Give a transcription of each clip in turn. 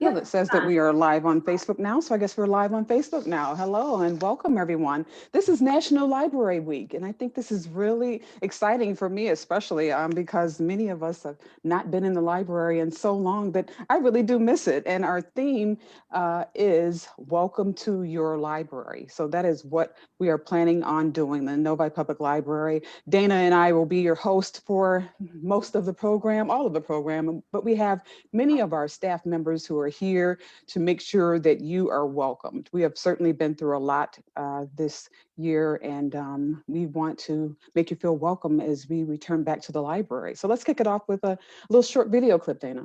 Well, it says that we are live on Facebook now, so I guess we're live on Facebook now. Hello and welcome, everyone. This is National Library Week, and I think this is really exciting for me, especially because many of us have not been in the library in so long that I really do miss it. And our theme is Welcome to Your Library. So that is what we are planning on doing, the Novi Public Library. Dana and I will be your host for most of the program, all of the program, but we have many of our staff members who are here to make sure that you are welcomed. We have certainly been through a lot this year, and we want to make you feel welcome as we return back to the library. So let's kick it off with a little short video clip, Dana.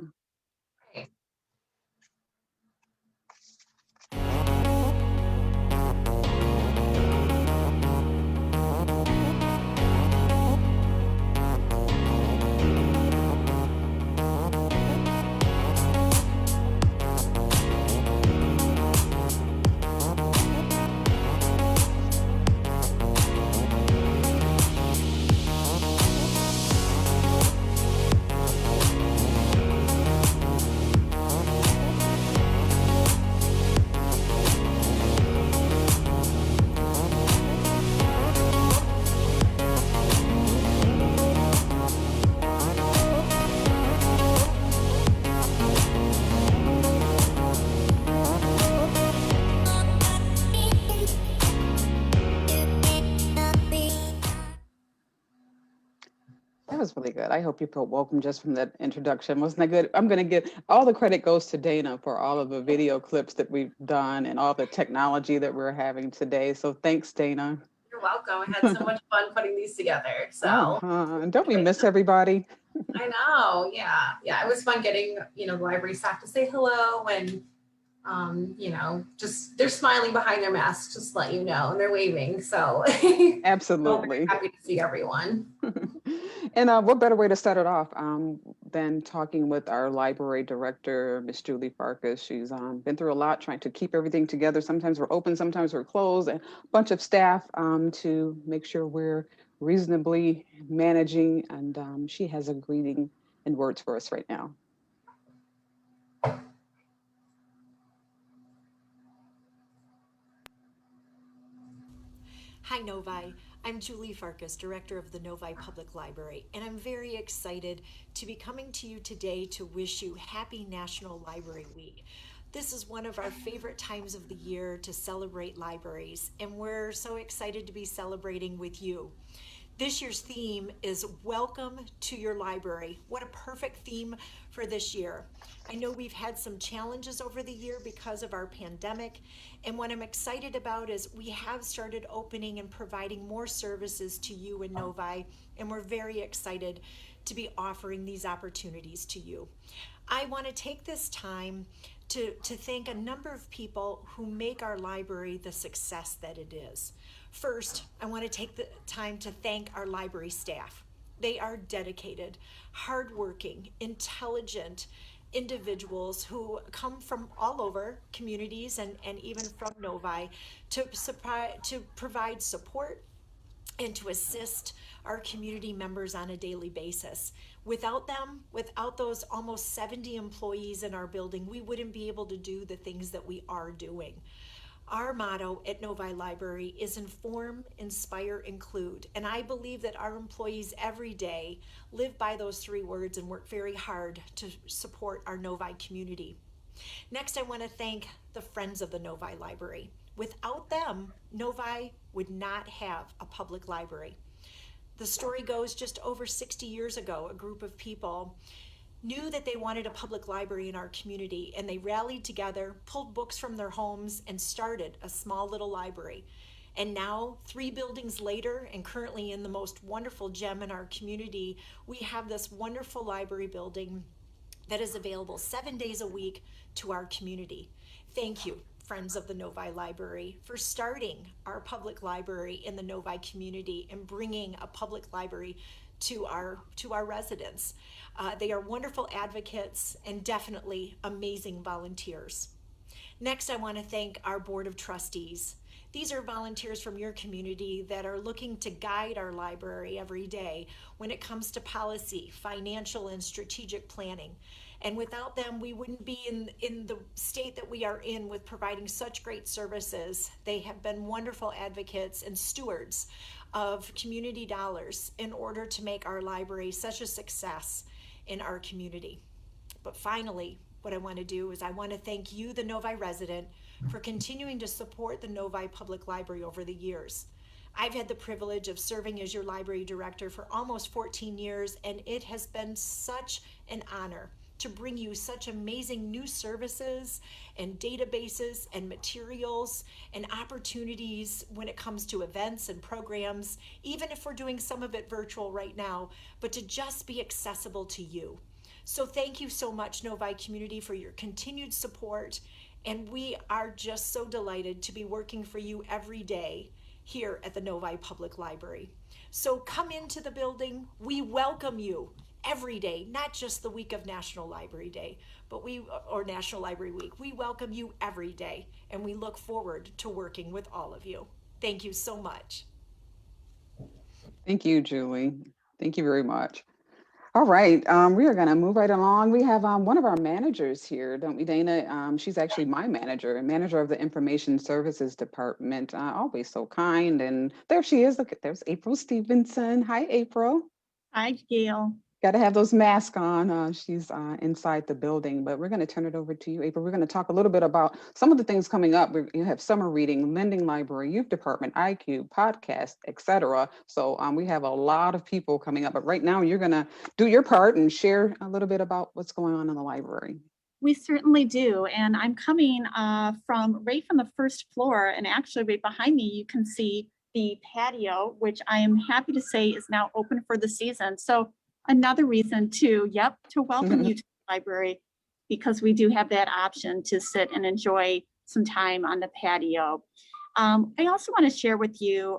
That was really good. I hope you felt welcome just from that introduction. Wasn't that good? I'm going to give all the credit goes to Dana for all of the video clips that we've done and all the technology that we're having today. So thanks, Dana. You're welcome. I had so much fun putting these together. So and don't we miss everybody? I know. Yeah. It was fun getting, the library staff to say hello and just they're smiling behind their masks, just let you know, and they're waving. So absolutely happy to see everyone. And what better way to start it off than talking with our library director, Miss Julie Farkas. She's been through a lot trying to keep everything together. Sometimes we're open, sometimes we're closed, and a bunch of staff to make sure we're reasonably managing. And she has a greeting and words for us right now. Hi, Novi. I'm Julie Farkas, Director of the Novi Public Library, and I'm very excited to be coming to you today to wish you Happy National Library Week. This is one of our favorite times of the year to celebrate libraries, and we're so excited to be celebrating with you. This year's theme is Welcome to Your Library. What a perfect theme for this year. I know we've had some challenges over the year because of our pandemic, and what I'm excited about is we have started opening and providing more services to you in Novi, and we're very excited to be offering these opportunities to you. I want to take this time to thank a number of people who make our library the success that it is. First, I want to take the time to thank our library staff. They are dedicated, hardworking, intelligent individuals who come from all over communities and even from Novi to provide support and to assist our community members on a daily basis. Without them, without those almost 70 employees in our building, we wouldn't be able to do the things that we are doing. Our motto at Novi Library is inform, inspire, include. And I believe that our employees every day live by those three words and work very hard to support our Novi community. Next, I want to thank the Friends of the Novi Library. Without them, Novi would not have a public library. The story goes just over 60 years ago, a group of people knew that they wanted a public library in our community, and they rallied together, pulled books from their homes, and started a small little library. And now, 3 buildings later, and currently in the most wonderful gem in our community, we have this wonderful library building that is available 7 days a week to our community. Thank you, Friends of the Novi Library, for starting our public library in the Novi community and bringing a public library to our residents. They are wonderful advocates and definitely amazing volunteers. Next, I want to thank our Board of Trustees. These are volunteers from your community that are looking to guide our library every day when it comes to policy, financial, and strategic planning. And without them, we wouldn't be in the state that we are in with providing such great services. They have been wonderful advocates and stewards of community dollars in order to make our library such a success in our community. But finally, what I want to do is I want to thank you, the Novi resident, for continuing to support the Novi Public Library over the years. I've had the privilege of serving as your library director for almost 14 years, and it has been such an honor to bring you such amazing new services and databases and materials and opportunities when it comes to events and programs, even if we're doing some of it virtual right now, but to just be accessible to you. So thank you so much, Novi community, for your continued support. And we are just so delighted to be working for you every day here at the Novi Public Library. So come into the building. We welcome you every day, not just the week of National Library Day, or National Library Week. We welcome you every day, and we look forward to working with all of you. Thank you so much. Thank you, Julie. Thank you very much. All right, we are going to move right along. We have one of our managers here, don't we, Dana? She's actually my manager of the Information Services Department. Always so kind. And there she is. Look, there's April Stevenson. Hi, April. Hi, Gail. Got to have those masks on. She's inside the building, but we're going to turn it over to you, April. We're going to talk a little bit about some of the things coming up. You have summer reading, lending library, youth department, IQ, podcast, etc. So we have a lot of people coming up, but right now you're going to do your part and share a little bit about what's going on in the library. We certainly do. And I'm coming from the first floor, and actually right behind me, you can see the patio, which I am happy to say is now open for the season. So another reason to welcome you to the library, because we do have that option to sit and enjoy some time on the patio. I also want to share with you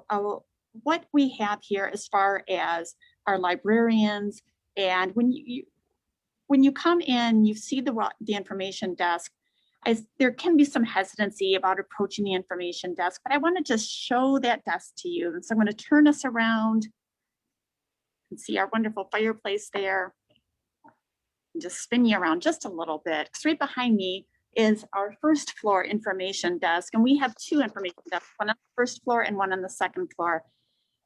what we have here as far as our librarians. And when you come in, you see the information desk. There can be some hesitancy about approaching the information desk, but I want to just show that desk to you. And so I'm going to turn us around. See our wonderful fireplace there, and just spin you around just a little bit. Right behind me is our first floor information desk, and we have two information desks, one on the first floor and one on the second floor.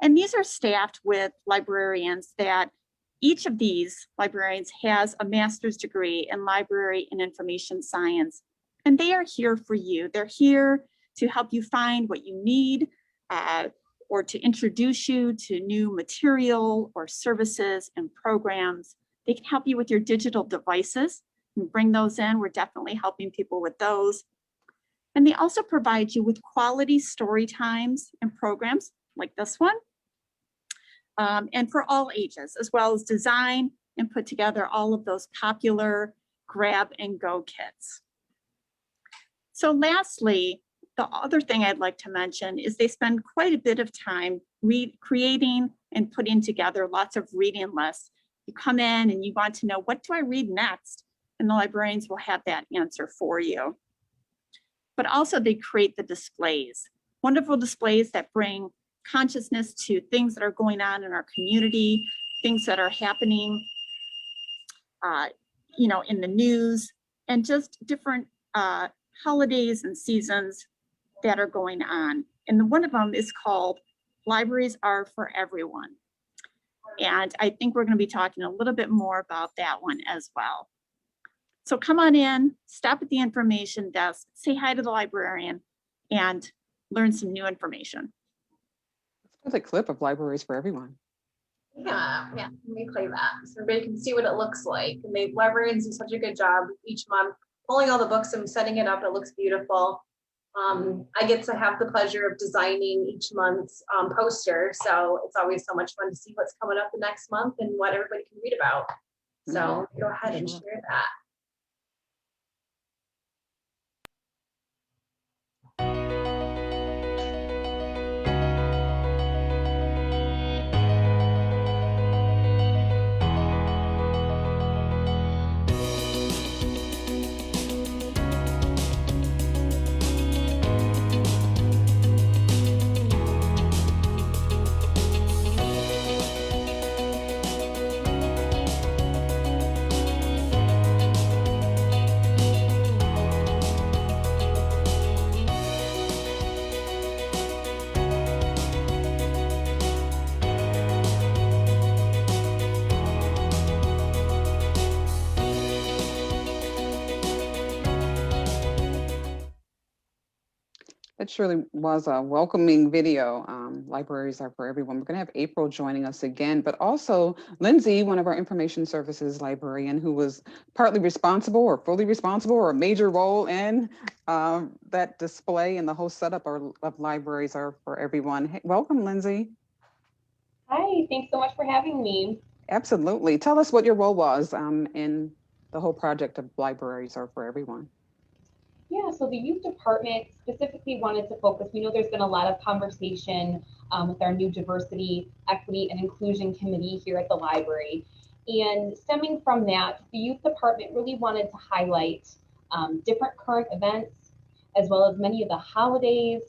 And these are staffed with librarians that each of these librarians has a master's degree in library and information science, and they are here for you. They're here to help you find what you need, or to introduce you to new material or services and programs. They can help you with your digital devices and bring those in. We're definitely helping people with those. And they also provide you with quality story times and programs like this one, and for all ages, as well as design and put together all of those popular grab and go kits. So lastly, the other thing I'd like to mention is they spend quite a bit of time creating and putting together lots of reading lists. You come in and you want to know, what do I read next? And the librarians will have that answer for you. But also they create the displays, wonderful displays that bring consciousness to things that are going on in our community, things that are happening, in the news, and just different holidays and seasons that are going on. And one of them is called Libraries Are for Everyone. And I think we're going to be talking a little bit more about that one as well. So come on in, stop at the information desk, say hi to the librarian, and learn some new information. It's a clip of Libraries for Everyone. Yeah, let me play that so everybody can see what it looks like. And the librarians do such a good job each month pulling all the books and setting it up. It looks beautiful. I get to have the pleasure of designing each month's poster, so it's always so much fun to see what's coming up the next month and what everybody can read about. So go ahead and share that. surely was a welcoming video. Libraries are for everyone. We're going to have April joining us again, but also Lindsay, one of our information services librarian, who was partly responsible or fully responsible or a major role in that display and the whole setup of Libraries Are for Everyone. Hey, welcome, Lindsay. Hi, thanks so much for having me. Absolutely. Tell us what your role was in the whole project of Libraries Are for Everyone. Yeah, so the youth department specifically wanted to focus. We know there's been a lot of conversation with our new diversity, equity, and inclusion committee here at the library. And stemming from that, the youth department really wanted to highlight different current events, as well as many of the holidays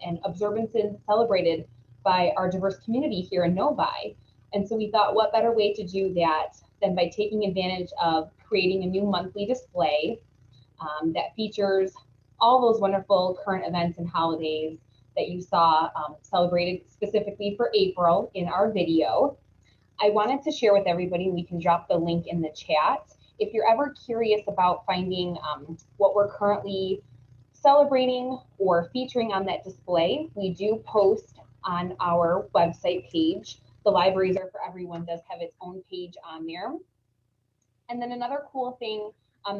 and observances celebrated by our diverse community here in Novi. And so we thought, what better way to do that than by taking advantage of creating a new monthly display that features all those wonderful current events and holidays that you saw celebrated specifically for April in our video. I wanted to share with everybody, we can drop the link in the chat. If you're ever curious about finding what we're currently celebrating or featuring on that display, we do post on our website page. The Libraries Are for Everyone does have its own page on there. And then another cool thing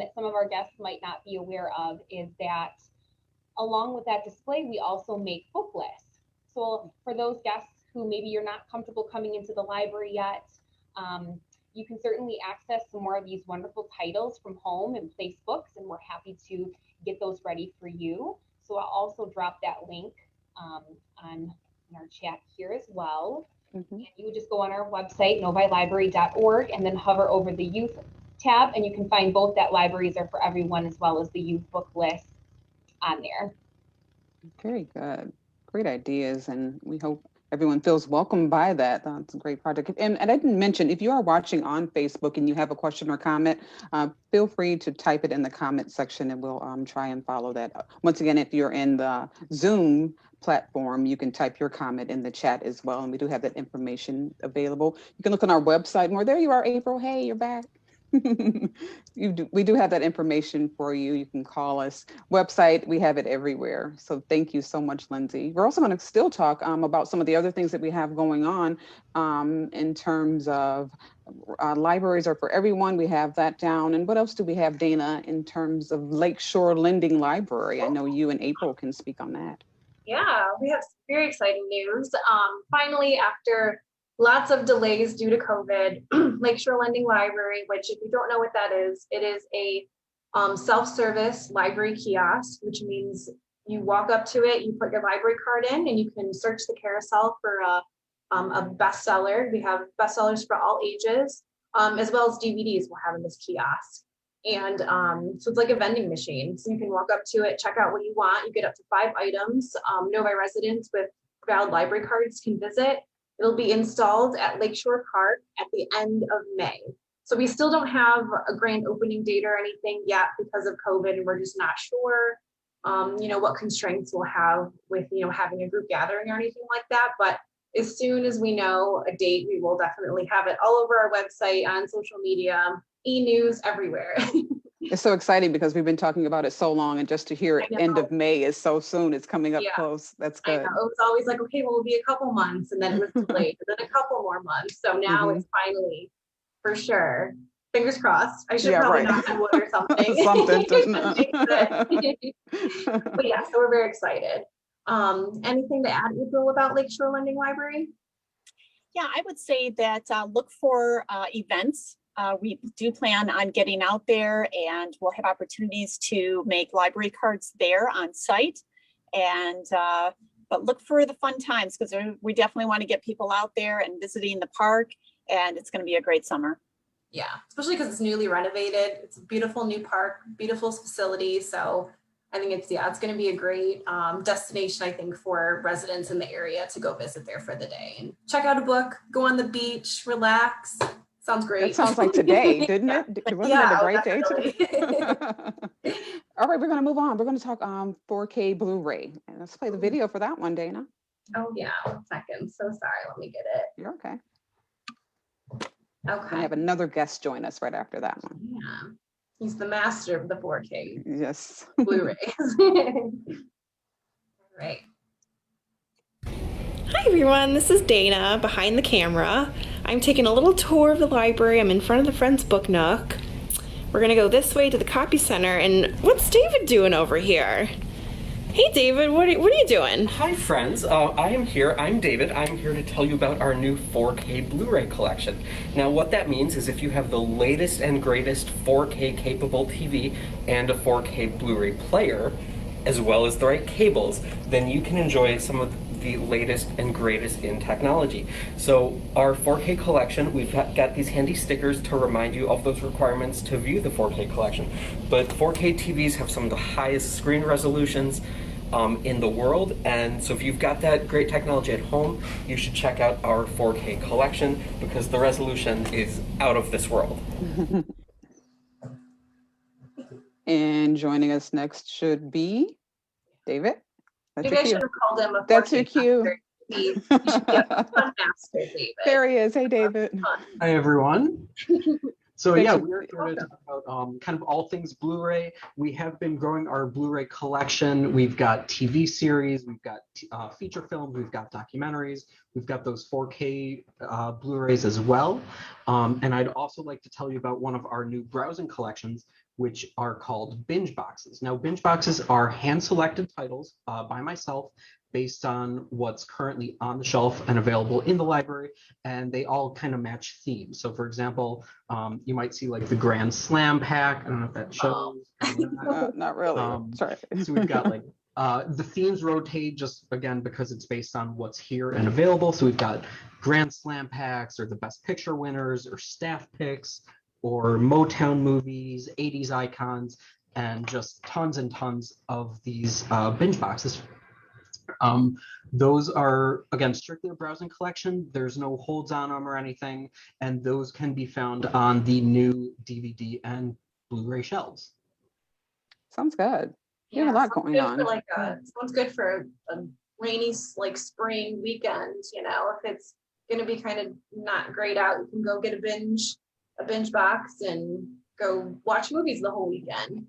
that some of our guests might not be aware of is that along with that display, we also make book lists. So for those guests who maybe you're not comfortable coming into the library yet, you can certainly access some more of these wonderful titles from home and place books, and we're happy to get those ready for you. So I'll also drop that link on our chat here as well. Mm-hmm. And you would just go on our website, novilibrary.org, and then hover over the youth tab, and you can find both that Libraries Are for Everyone as well as the youth book list on there. Very good. Great ideas, and we hope everyone feels welcomed by that. That's a great project. And I didn't mention, if you are watching on Facebook and you have a question or comment, feel free to type it in the comment section and we'll try and follow that. Once again, if you're in the Zoom platform, you can type your comment in the chat as well. And we do have that information available. You can look on our website more. There you are, April. Hey, you're back. We do have that information for you. You can call us. Website, we have it everywhere. So thank you so much, Lindsay. We're also going to still talk about some of the other things that we have going on in terms of Libraries Are for Everyone. We have that down. And what else do we have, Dana, in terms of Lakeshore Lending Library? I know you and April can speak on that. Yeah, we have very exciting news. Finally, after lots of delays due to COVID, Lakeshore Lending Library, which if you don't know what that is, it is a self-service library kiosk, which means you walk up to it, you put your library card in, and you can search the carousel for a bestseller. We have bestsellers for all ages, as well as DVDs we'll have in this kiosk. And so it's like a vending machine. So you can walk up to it, check out what you want. You get up to 5 items. Novi residents with valid library cards can visit. It'll be installed at Lakeshore Park at the end of May. So we still don't have a grand opening date or anything yet because of COVID, and we're just not sure, what constraints we'll have with, having a group gathering or anything like that. But as soon as we know a date, we will definitely have it all over our website, on social media, e-news, everywhere. It's so exciting because we've been talking about it so long, and just to hear it end of May is so soon. It's coming up close. That's good. I know. It was always like, okay, well, it'll be a couple months, and then it was delayed, and then a couple more months. So now it's finally, for sure. Fingers crossed. I should probably knock on wood or something. But yeah, so we're very excited. Anything to add, April, about Lakeshore Lending Library? Yeah, I would say that look for events. We do plan on getting out there, and we'll have opportunities to make library cards there on site. And but look for the fun times, because we definitely want to get people out there and visiting the park, and it's going to be a great summer. Yeah, especially because it's newly renovated. It's a beautiful new park, beautiful facility. So I think it's going to be a great destination, I think, for residents in the area to go visit there for the day and check out a book, go on the beach, relax. Sounds great. That sounds like today, didn't it? Wasn't it a great day today? All right, we're going to move on. We're going to talk 4K Blu-ray. And let's play the video for that one, Dana. Oh, yeah. 1 second. So sorry. Let me get it. You're okay. Okay. I have another guest join us right after that one. Yeah. He's the master of the 4K yes. Blu-rays. Right. Hi everyone, this is Dana behind the camera. I'm taking a little tour of the library. I'm in front of the Friends Book Nook. We're gonna go this way to the copy center, and what's David doing over here? Hey David, what are you doing? Hi friends, I am here. I'm David. I'm here to tell you about our new 4K Blu-ray collection. Now what that means is if you have the latest and greatest 4K capable TV and a 4K Blu-ray player, as well as the right cables, then you can enjoy some of the latest and greatest in technology. So our 4K collection, we've got these handy stickers to remind you of those requirements to view the 4K collection. But 4K TVs have some of the highest screen resolutions in the world, and so if you've got that great technology at home, you should check out our 4K collection because the resolution is out of this world. And joining us next should be David. That's Maybe I should have called him a That's your 4K cue. master. He should be a fun master, David. There he is. Hey, David. Hi, everyone. So Thanks yeah, for- we're here to talk about kind of all things Blu-ray. We have been growing our Blu-ray collection. We've got TV series, we've got feature films, we've got documentaries, we've got those 4K Blu-rays as well. And I'd also like to tell you about one of our new browsing collections, which are called binge boxes. Now, binge boxes are hand-selected titles by myself based on what's currently on the shelf and available in the library, and they all kind of match themes. So for example, you might see like the Grand Slam pack. I don't know if that shows. Not really. Sorry. So we've got like the themes rotate just again because it's based on what's here and available. So we've got Grand Slam packs or the best picture winners or staff picks or Motown movies, 80s icons, and just tons and tons of these binge boxes. Those are, again, strictly a browsing collection. There's no holds on them or anything, and those can be found on the new DVD and Blu-ray shelves. Sounds good. You have a lot going on. Sounds good for a rainy, like spring weekend. You know, if it's going to be kind of not great out, you can go get a binge box and go watch movies the whole weekend.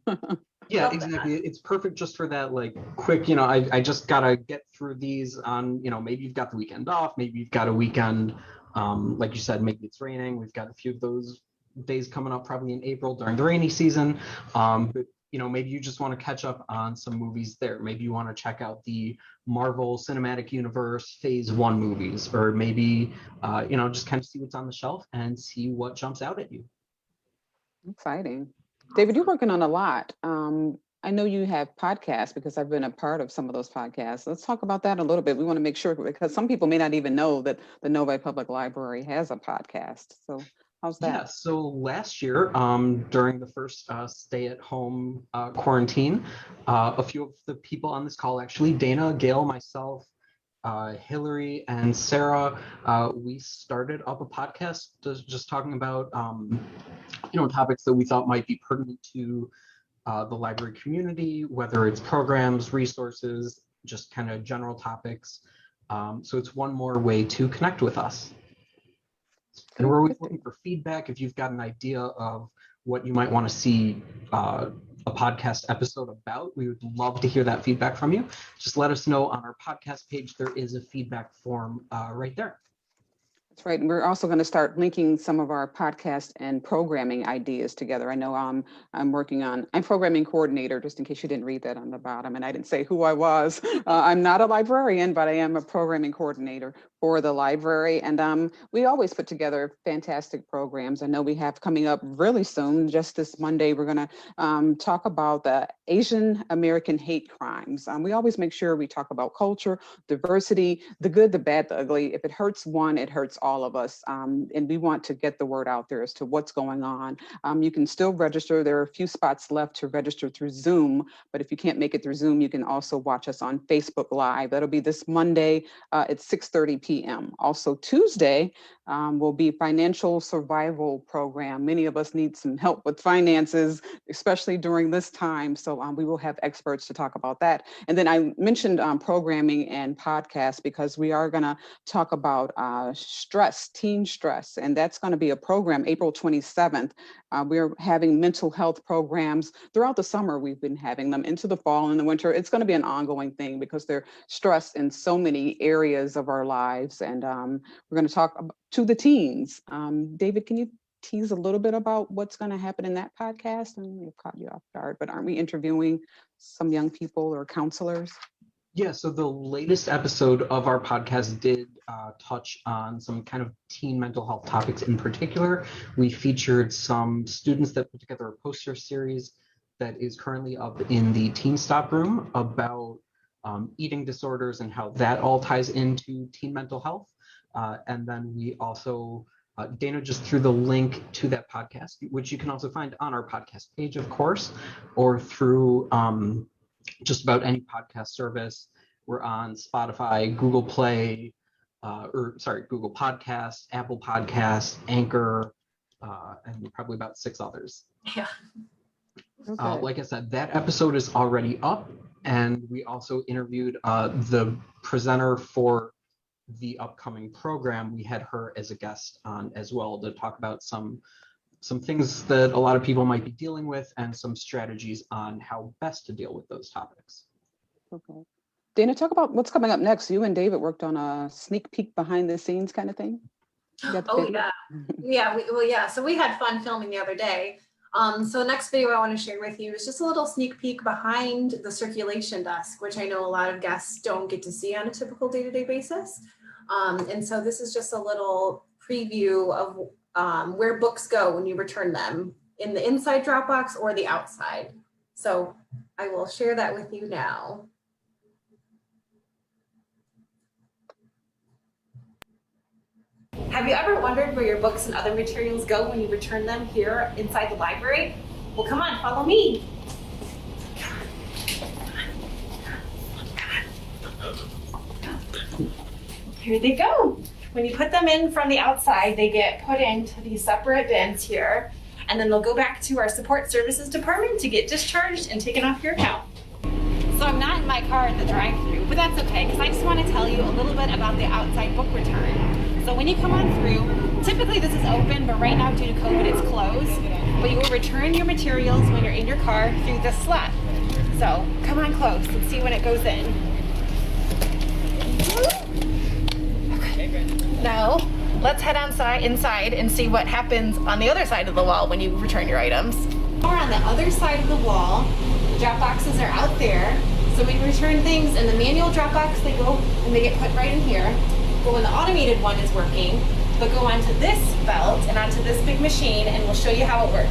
Yeah, exactly. It's perfect just for that, like, quick, you know, I just gotta get through these on, you know, maybe you've got the weekend off, maybe you've got a weekend, like you said, maybe it's raining. We've got a few of those days coming up probably in April during the rainy season. But, you know, maybe you just want to catch up on some movies there. Maybe you want to check out the Marvel Cinematic Universe Phase 1 movies, or maybe, you know, just kind of see what's on the shelf and see what jumps out at you. Exciting. David, you're working on a lot. I know you have podcasts because I've been a part of some of those podcasts. Let's talk about that a little bit. We want to make sure, because some people may not even know that the Novi Public Library has a podcast. So how's that? Yeah, so last year, during the first stay-at-home quarantine, a few of the people on this call, actually, Dana, Gail, myself, Hillary, and Sarah, we started up a podcast just talking about you know, topics that we thought might be pertinent to the library community, whether it's programs, resources, just kind of general topics. So it's one more way to connect with us. And we're always looking for feedback. If you've got an idea of what you might want to see a podcast episode about, we would love to hear that feedback from you. Just let us know on our podcast page. There is a feedback form right there. That's right. And we're also going to start linking some of our podcast and programming ideas together. I know I'm programming coordinator, just in case you didn't read that on the bottom, and I didn't say who I was. I'm not a librarian, but I am a programming coordinator for the library. And we always put together fantastic programs. I know we have coming up really soon, just this Monday, we're going to talk about the Asian American hate crimes. We always make sure we talk about culture, diversity, the good, the bad, the ugly. If it hurts one, it hurts all of us. And we want to get the word out there as to what's going on. You can still register. There are a few spots left to register through Zoom, but if you can't make it through Zoom, you can also watch us on Facebook Live. That'll be this Monday at 6:30 p.m. Also Tuesday, will be financial survival program. Many of us need some help with finances, especially during this time. So we will have experts to talk about that. And then I mentioned programming and podcasts because we are going to talk about stress, teen stress, and that's going to be a program April 27th. We're having mental health programs throughout the summer. We've been having them into the fall and the winter. It's going to be an ongoing thing because they're stressed in so many areas of our lives. And we're going to talk to the teens. David, can you tease a little bit about what's going to happen in that podcast? And we've caught you off guard, but aren't we interviewing some young people or counselors? Yeah, so the latest episode of our podcast did touch on some kind of teen mental health topics in particular. We featured some students that put together a poster series that is currently up in the Teen Stop Room about eating disorders and how that all ties into teen mental health. And then we also, Dana just threw the link to that podcast, which you can also find on our podcast page, of course, or through just about any podcast service. We're on Spotify, Google Play, Google Podcasts, Apple Podcasts, Anchor, and probably about 6 others. Yeah. Okay. Like I said, that episode is already up, and we also interviewed the presenter for the upcoming program. We had her as a guest on as well to talk about some things that a lot of people might be dealing with and some strategies on how best to deal with those topics. Okay. Dana, talk about what's coming up next. You and David worked on a sneak peek behind the scenes kind of thing. Oh yeah. So we had fun filming the other day. So the next video I want to share with you is just a little sneak peek behind the circulation desk, which I know a lot of guests don't get to see on a typical day-to-day basis. And so this is just a little preview of where books go when you return them, in the inside drop box or the outside. So I will share that with you now. Have you ever wondered where your books and other materials go when you return them here inside the library? Well, come on, follow me. Here they go. When you put them in from the outside, they get put into these separate bins here, and then they'll go back to our support services department to get discharged and taken off your account. So I'm not in my car at the drive-thru, but that's okay, because I just want to tell you a little bit about the outside book return. So when you come on through, typically this is open, but right now due to COVID it's closed. But you will return your materials when you're in your car through this slot. So come on close and see when it goes in. Okay. Now let's head inside and see what happens on the other side of the wall when you return your items. Or on the other side of the wall, the drop boxes are out there. So when you return things in the manual drop box, they go and they get put right in here. But when the automated one is working, they'll go onto this belt and onto this big machine, and we'll show you how it works.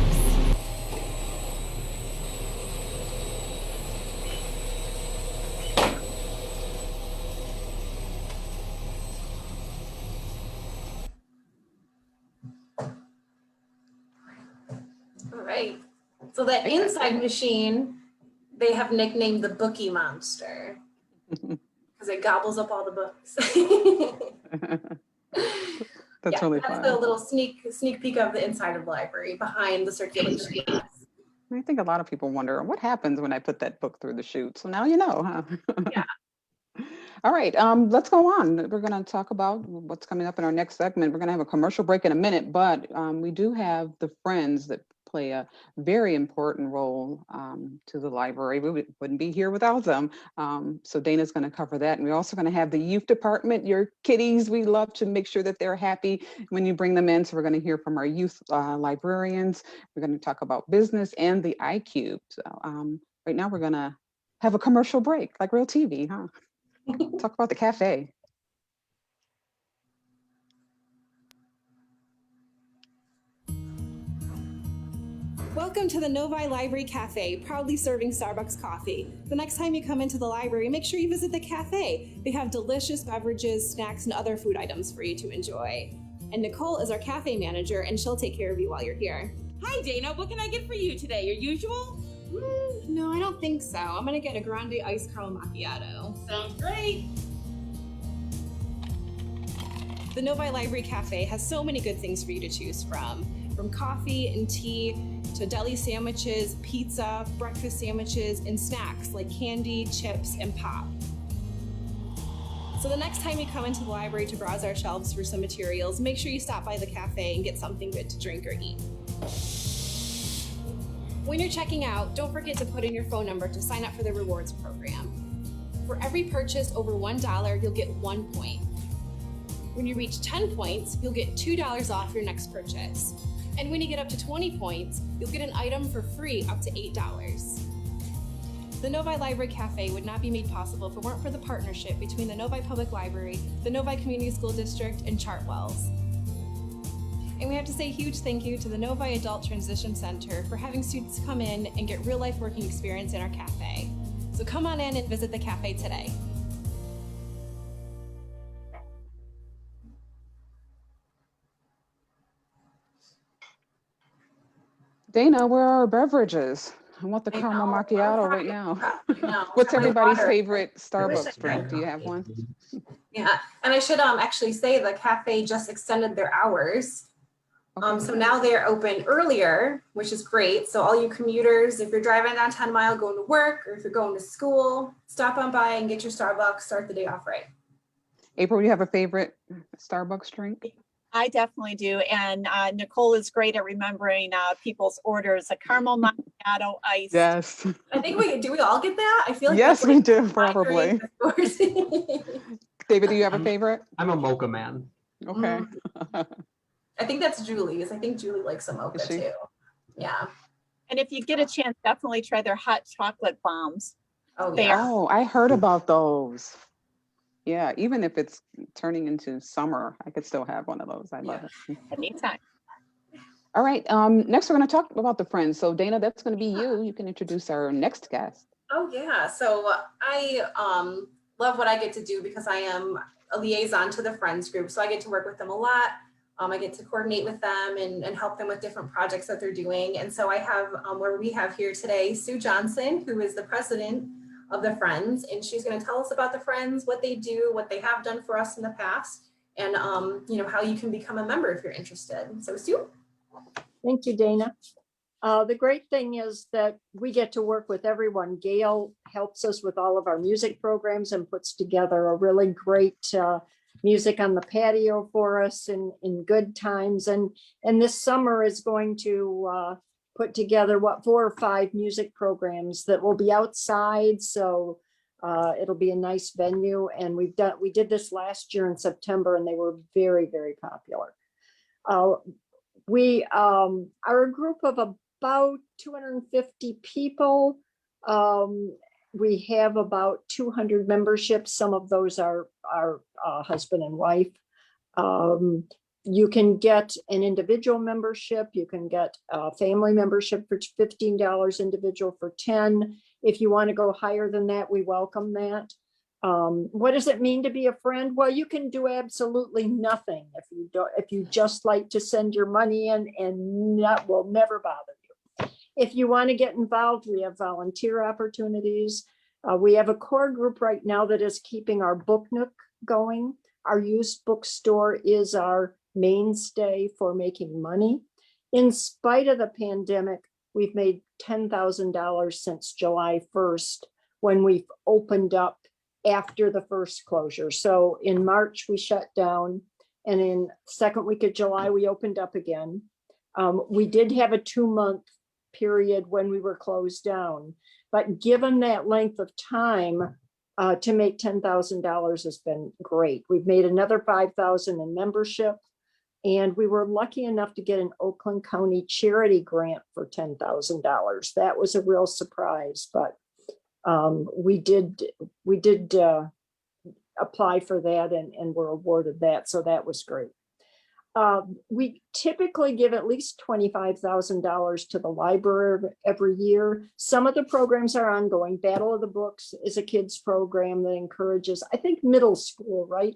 All right. So that inside machine, they have nicknamed the Bookie Monster because it gobbles up all the books. That's really that's fun. the little sneak peek of the inside of the library behind the circulation desk. I think a lot of people wonder what happens when I put that book through the chute. So now you know, huh? Yeah. All right, let's go on. We're going to talk about what's coming up in our next segment. We're going to have a commercial break in a minute, but we do have the friends that play a very important role to the library. We wouldn't be here without them. So Dana's going to cover that. And we're also going to have the youth department, your kiddies. We love to make sure that they're happy when you bring them in. So we're going to hear from our youth librarians. We're going to talk about business and the iCube. So right now we're going to have a commercial break, like real TV, huh? Talk about the cafe. Welcome to the Novi Library Cafe, proudly serving Starbucks coffee. The next time you come into the library, make sure you visit the cafe. They have delicious beverages, snacks, and other food items for you to enjoy. And Nicole is our cafe manager, and she'll take care of you while you're here. Hi, Dana. What can I get for you today? Your usual? No, I don't think so. I'm gonna get a grande iced caramel macchiato. Sounds great. The Novi Library Cafe has so many good things for you to choose from coffee and tea to deli sandwiches, pizza, breakfast sandwiches, and snacks like candy, chips, and pop. So the next time you come into the library to browse our shelves for some materials, make sure you stop by the cafe and get something good to drink or eat. When you're checking out, don't forget to put in your phone number to sign up for the rewards program. For every purchase over $1, you'll get 1 point. When you reach 10 points, you'll get $2 off your next purchase. And when you get up to 20 points, you'll get an item for free up to $8. The Novi Library Cafe would not be made possible if it weren't for the partnership between the Novi Public Library, the Novi Community School District, and Chartwells. And we have to say a huge thank you to the Novi Adult Transition Center for having students come in and get real life working experience in our cafe. So come on in and visit the cafe today. Dana, where are our beverages? I want the I caramel know, macchiato I'm right now. I know. What's My everybody's water. favorite I Starbucks drink? had Do you have one? Yeah, and I should actually say the cafe just extended their hours. Okay. So now they're open earlier, which is great. So all you commuters, if you're driving down 10 Mile going to work, or if you're going to school, stop on by and get your Starbucks, start the day off right. April, do you have a favorite Starbucks drink? I definitely do. And Nicole is great at remembering people's orders. A caramel macchiato ice. Yes. I think we all get that? I feel like Yes, that's we like do, my probably. drink. David, do you have a favorite? I'm a mocha man. Okay. I think that's Julie's. I think Julie likes a mocha Is she? too. Yeah. And if you get a chance, definitely try their hot chocolate bombs. Oh They yeah. Oh, I heard about those. Yeah, even if it's turning into summer, I could still have one of those. I love it. Anytime. All right. Next, we're going to talk about the Friends. So, Dana, that's going to be you. You can introduce our next guest. Oh yeah. So I love what I get to do because I am a liaison to the Friends group. So I get to work with them a lot. I get to coordinate with them and help them with different projects that they're doing. And so I have where we have here today Sue Johnson, who is the president of the Friends, and she's going to tell us about the Friends, what they do, what they have done for us in the past, and how you can become a member if you're interested. So Sue. Thank you, Dana. The great thing is that we get to work with everyone. Gail helps us with all of our music programs and puts together a really great music on the patio for us in good times. And this summer is going to put together 4 or 5 music programs that will be outside. So it'll be a nice venue. And we did this last year in September and they were very, very popular. We are a group of about 250 people. We have about 200 memberships. Some of those are husband and wife. You can get an individual membership. You can get a family membership for $15, individual for $10. If you want to go higher than that, we welcome that. What does it mean to be a friend? Well, you can do absolutely nothing if you just like to send your money in, and that will never bother you. If you want to get involved, we have volunteer opportunities. We have a core group right now that is keeping our book nook going. Our used bookstore is our mainstay for making money. In spite of the pandemic, we've made $10,000 since July 1st when we've opened up after the first closure. So in March, we shut down, and in second week of July, we opened up again. We did have a 2-month period when we were closed down, but given that length of time, to make $10,000 has been great. We've made another $5,000 in membership, and we were lucky enough to get an Oakland County charity grant for $10,000. That was a real surprise, but we did apply for that and were awarded that, so that was great. We typically give at least $25,000 to the library every year. Some of the programs are ongoing. Battle of the Books is a kids program that encourages, I think, middle school, right?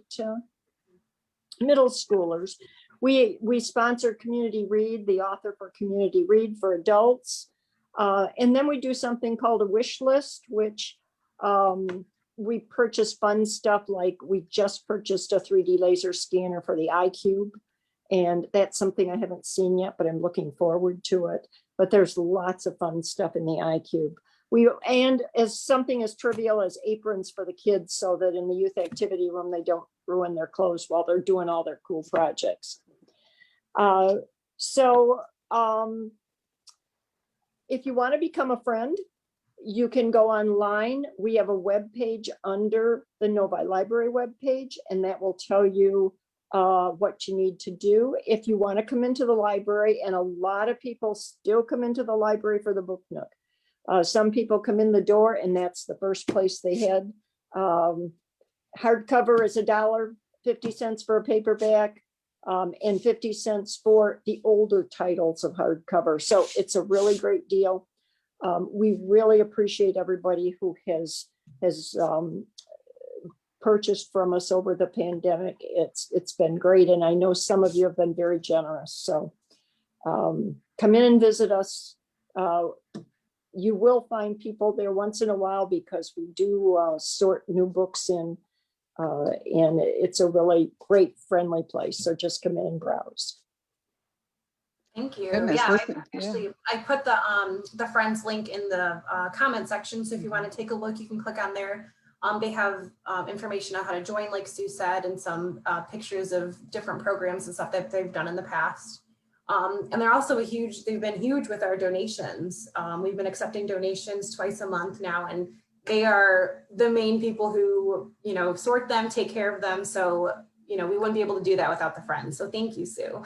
Middle schoolers. We sponsor Community Read, the author for Community Read for adults. And then we do something called a wish list, which we purchase fun stuff, like we just purchased a 3D laser scanner for the iCube. And that's something I haven't seen yet, but I'm looking forward to it. But there's lots of fun stuff in the iCube. And as something as trivial as aprons for the kids, so that in the youth activity room, they don't ruin their clothes while they're doing all their cool projects. If you want to become a friend, you can go online. We have a web page under the Novi Library web page, and that will tell you what you need to do. If you want to come into the library, and a lot of people still come into the library for the Book Nook. Some people come in the door and that's the first place they head. Hardcover is $1.50 for a paperback, and 50 cents for the older titles of hardcover. So it's a really great deal. We really appreciate everybody who has purchased from us over the pandemic. It's been great. And I know some of you have been very generous. So come in and visit us. You will find people there once in a while because we do sort new books in, and it's a really great, friendly place. So just come in and browse. Thank you. Goodness, Yeah, listen, I put the Friends link in the comment section. So if you want to take a look, you can click on there. They have information on how to join, like Sue said, and some pictures of different programs and stuff that they've done in the past. And they're also they've been huge with our donations. We've been accepting donations twice a month now, and they are the main people who, sort them, take care of them. So, we wouldn't be able to do that without the Friends. So thank you, Sue.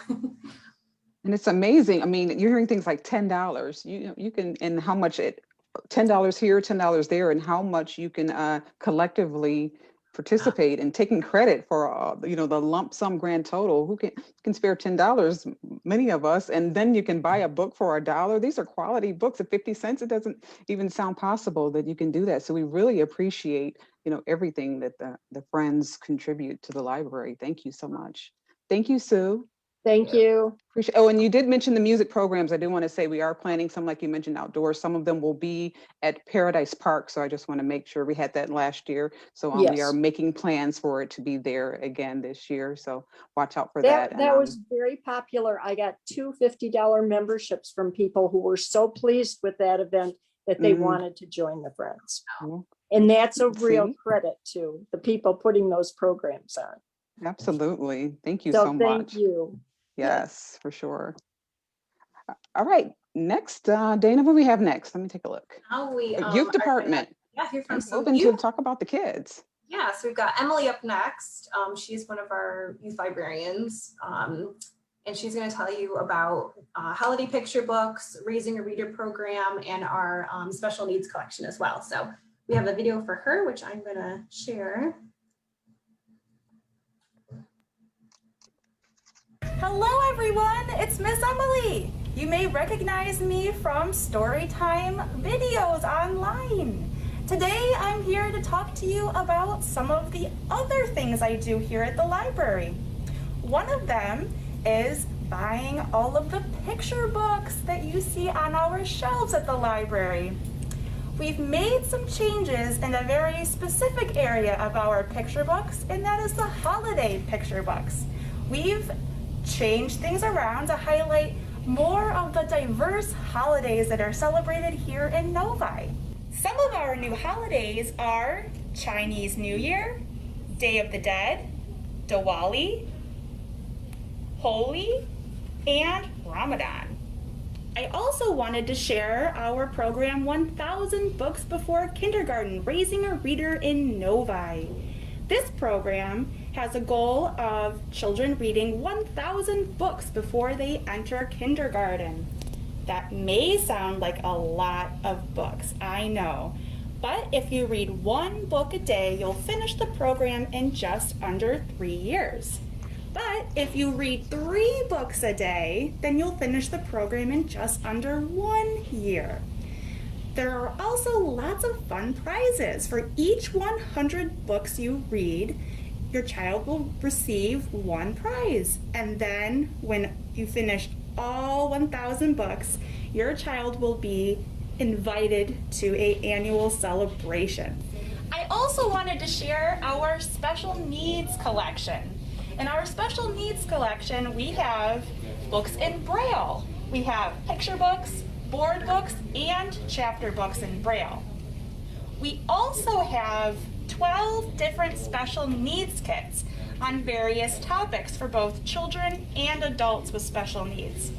And it's amazing. I mean, you're hearing things like $10. You can, and how much $10 here, $10 there, and how much you can collectively participate and taking credit for the lump sum grand total. Who can spare $10? Many of us. And then you can buy a book for $1. These are quality books at 50 cents. It doesn't even sound possible that you can do that. So we really appreciate everything that the Friends contribute to the library. Thank you so much. Thank you, Sue. Thank you. Appreciate. Oh, and you did mention the music programs. I do want to say we are planning some, like you mentioned, outdoors. Some of them will be at Paradise Park. So I just want to make sure we had that last year. So we are making plans for it to be there again this year. So watch out for that. That was very popular. I got two $50 memberships from people who were so pleased with that event that they wanted to join the Friends. And that's a real credit to the people putting those programs on. Absolutely. Thank you so much. Thank you. Yes, for sure. All right. Next, Dana, what do we have next? Let me take a look. Youth department. Here from open to talk about the kids. Yeah, so we've got Emily up next. She's one of our youth librarians, and she's going to tell you about holiday picture books, raising a reader program, and our special needs collection as well. So we have a video for her, which I'm going to share. Hello everyone, it's Miss Emily. You may recognize me from Storytime videos online. Today I'm here to talk to you about some of the other things I do here at the library. One of them is buying all of the picture books that you see on our shelves at the library. We've made some changes in a very specific area of our picture books, and that is the holiday picture books. We've changed things around to highlight more of the diverse holidays that are celebrated here in Novi. Some of our new holidays are Chinese New Year, Day of the Dead, Diwali, Holi, and Ramadan. I also wanted to share our program 1000 Books Before Kindergarten, Raising a Reader in Novi. This program has a goal of children reading 1,000 books before they enter kindergarten. That may sound like a lot of books, I know. But if you read one book a day, you'll finish the program in just under 3 years. But if you read 3 books a day, then you'll finish the program in just under 1 year. There are also lots of fun prizes. For each 100 books you read, your child will receive 1 prize. And then when you finish all 1,000 books, your child will be invited to an annual celebration. I I also wanted to share our special needs collection. In our special needs collection, we have books in Braille. We have picture books, board books, and chapter books in Braille. We also have 12 different special needs kits on various topics for both children and adults with special needs.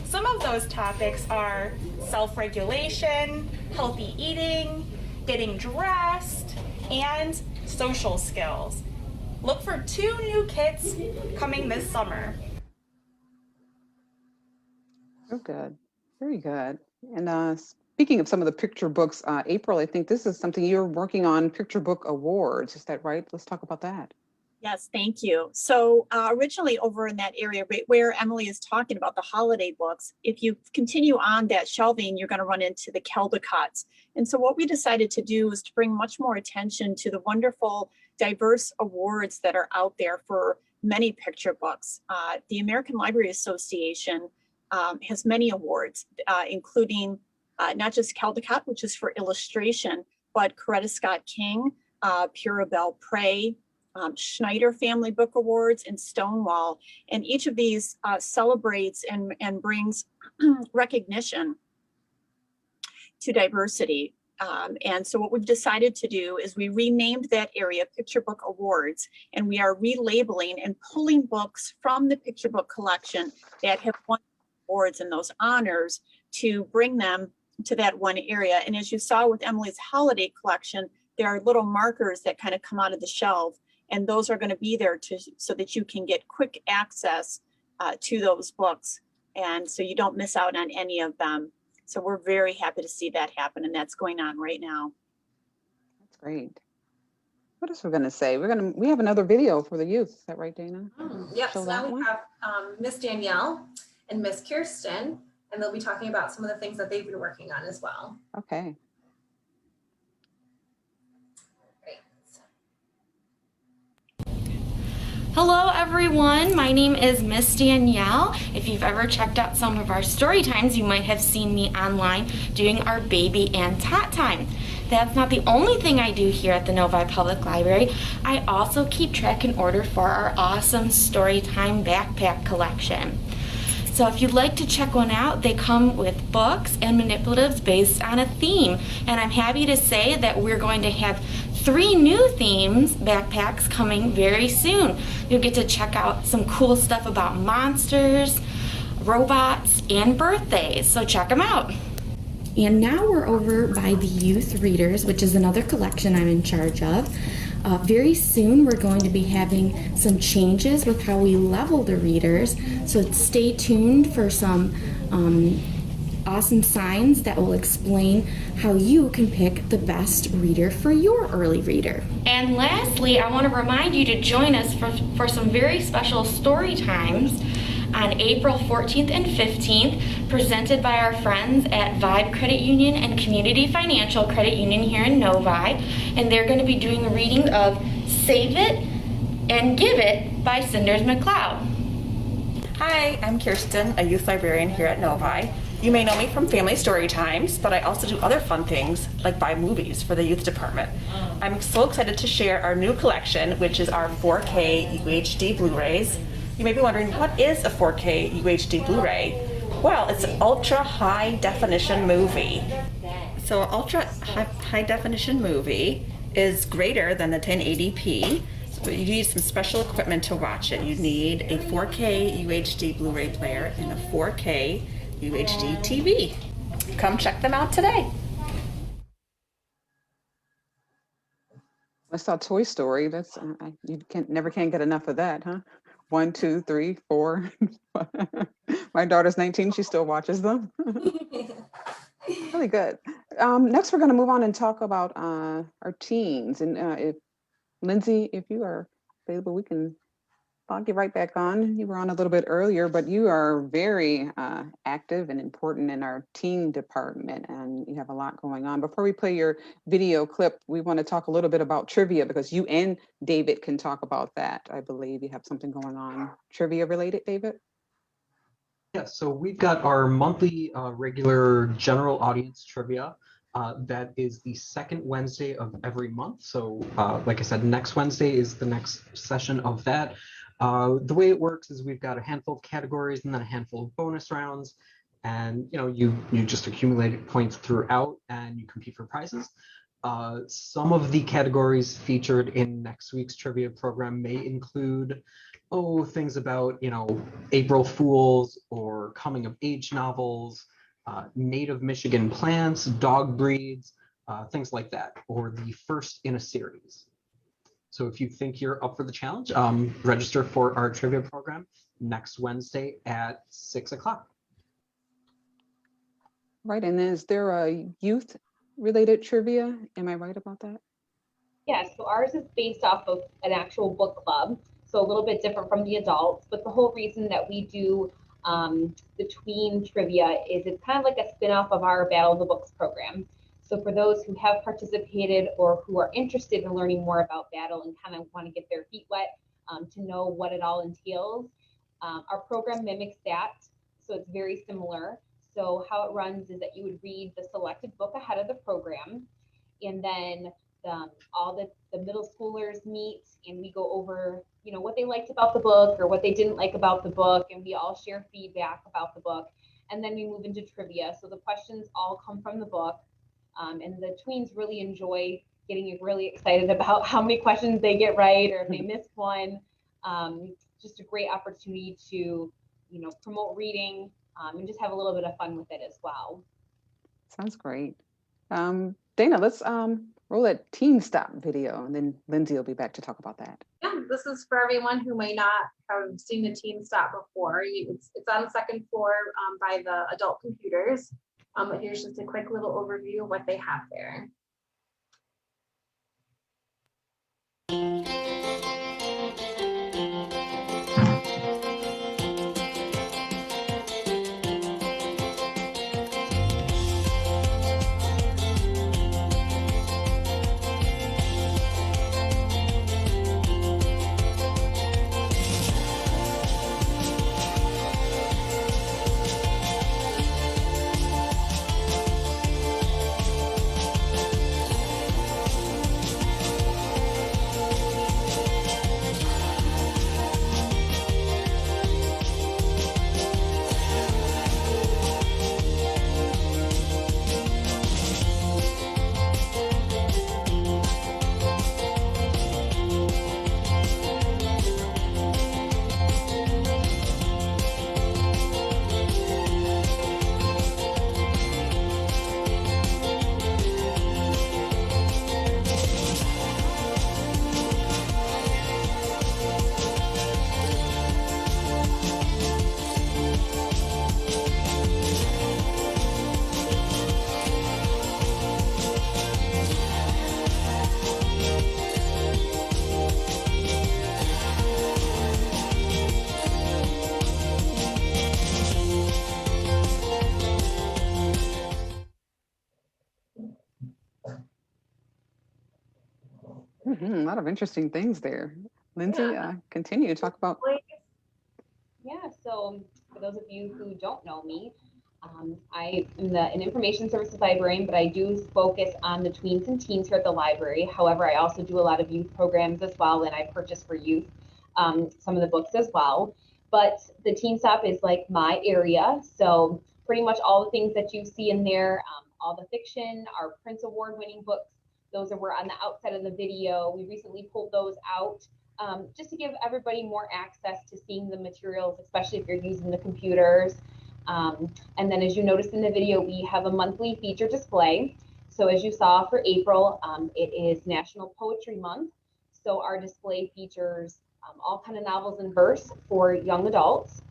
Some of those topics are self-regulation, healthy eating, getting dressed, and social skills. Look for 2 new kits coming this summer. Oh, good. Very good. And speaking of some of the picture books, April, I think this is something you're working on, Picture Book Awards. Is that right? Let's talk about that. Yes, thank you. So originally over in that area where Emily is talking about the holiday books, if you continue on that shelving, you're going to run into the Caldecots. And so what we decided to do is to bring much more attention to the wonderful, diverse awards that are out there for many picture books. The American Library Association has many awards, including not just Caldecott, which is for illustration, but Coretta Scott King, Purabelle Prey, Schneider Family Book Awards, and Stonewall. And each of these celebrates and brings recognition to diversity. And so what we've decided to do is we renamed that area Picture Book Awards, and we are relabeling and pulling books from the picture book collection that have won awards and those honors to bring them to that one area. And as you saw with Emily's holiday collection, there are little markers that kind of come out of the shelf, and those are going to be there so that you can get quick access to those books, and so you don't miss out on any of them. So we're very happy to see that happen, and that's going on right now. That's great. What else we're going to say? We have another video for the youth. Is that right, Dana? Yep. Show So now that we one. have Miss Danielle and Miss Kirsten, and they'll be talking about some of the things that they've been working on as well. Okay. Hello everyone, my name is Miss Danielle. If you've ever checked out some of our story times, you might have seen me online doing our baby and tot time. That's not the only thing I do here at the Novi Public Library. I also keep track and order for our awesome Storytime backpack collection. So if you'd like to check one out, they come with books and manipulatives based on a theme. And I'm happy to say that we're going to have 3 new themes backpacks coming very soon. You'll get to check out some cool stuff about monsters, robots, and birthdays. So check them out. And now we're over by the youth readers, which is another collection I'm in charge of. Very soon we're going to be having some changes with how we level the readers, so stay tuned for some awesome signs that will explain how you can pick the best reader for your early reader. And lastly, I want to remind you to join us for some very special story times on April 14th and 15th, presented by our friends at Vibe Credit Union and Community Financial Credit Union here in Novi. And they're going to be doing the reading of Save It and Give It by Cinders McLeod. Hi, I'm Kirsten, a youth librarian here at Novi. You may know me from Family Story Times, but I also do other fun things like buy movies for the youth department. I'm so excited to share our new collection, which is our 4K UHD Blu-rays. You may be wondering, what is a 4K UHD Blu-ray? Well, it's an ultra high definition movie. So an ultra high definition movie is greater than the 1080p, but you need some special equipment to watch it. You need a 4K UHD Blu-ray player and a 4K UHD TV. Come check them out today. I saw Toy Story. That's you never can get enough of that, huh? 1, 2, 3, 4. My daughter's 19. She still watches them. Really good. Next, we're going to move on and talk about our teens. And if Lindsay, if you are available, I'll get right back on. You were on a little bit earlier, but you are very active and important in our teen department, and you have a lot going on. Before we play your video clip, we want to talk a little bit about trivia, because you and David can talk about that. I believe you have something going on trivia related, David? Yeah, so we've got our monthly regular general audience trivia That is the second Wednesday of every month. So like I said, next Wednesday is the next session of that. The way it works is we've got a handful of categories and then a handful of bonus rounds. And you just accumulate points throughout and you compete for prizes. Some of the categories featured in next week's trivia program may include, things about, April Fools or coming of age novels, native Michigan plants, dog breeds, things like that, or the first in a series. So if you think you're up for the challenge, register for our trivia program next Wednesday at 6 o'clock. Right, and is there a youth related trivia? Am I right about that? Yeah, so ours is based off of an actual book club, so a little bit different from the adults, but the whole reason that we do the tween trivia is it's kind of like a spin-off of our Battle of the Books program. So for those who have participated or who are interested in learning more about Battle and kind of want to get their feet wet to know what it all entails, our program mimics that, so it's very similar. So how it runs is that you would read the selected book ahead of the program, and then all the middle schoolers meet and we go over, what they liked about the book or what they didn't like about the book, and we all share feedback about the book. And then we move into trivia. So the questions all come from the book, and the tweens really enjoy getting really excited about how many questions they get right or if they missed one. Just a great opportunity to, promote reading and just have a little bit of fun with it as well. Sounds great. Dana, let's roll that Teen Stop video, and then Lindsay will be back to talk about that. Yeah, this is for everyone who may not have seen the Teen Stop before. It's on the second floor by the adult computers. But here's just a quick little overview of what they have there. A lot of interesting things there. Lindsay, continue to talk about. Yeah, so for those of you who don't know me, I am an information services librarian, but I do focus on the tweens and teens here at the library. However, I also do a lot of youth programs as well, and I purchase for youth some of the books as well. But the Teen Stop is like my area, so pretty much all the things that you see in there, all the fiction, our Prince Award-winning books, those were on the outside of the video. We recently pulled those out just to give everybody more access to seeing the materials, especially if you're using the computers. And then as you noticed in the video, we have a monthly feature display. So as you saw for April, it is National Poetry Month. So our display features all kind of novels in verse for young adults.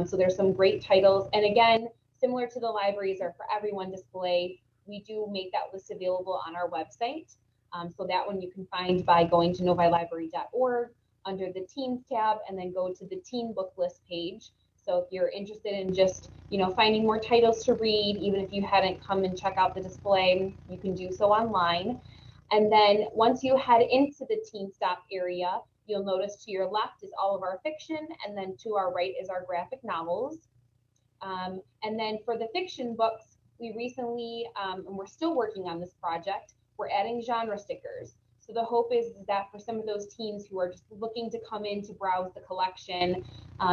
So there's some great titles. And again, similar to the libraries or for everyone display, we do make that list available on our website. So that one you can find by going to novilibrary.org under the Teens tab and then go to the Teen Book List page. So if you're interested in just, finding more titles to read, even if you hadn't come and check out the display, you can do so online. And then once you head into the Teen Stop area, you'll notice to your left is all of our fiction, and then to our right is our graphic novels. And then for the fiction books, we recently, and we're still working on this project, we're adding genre stickers. So the hope is that for some of those teens who are just looking to come in to browse the collection,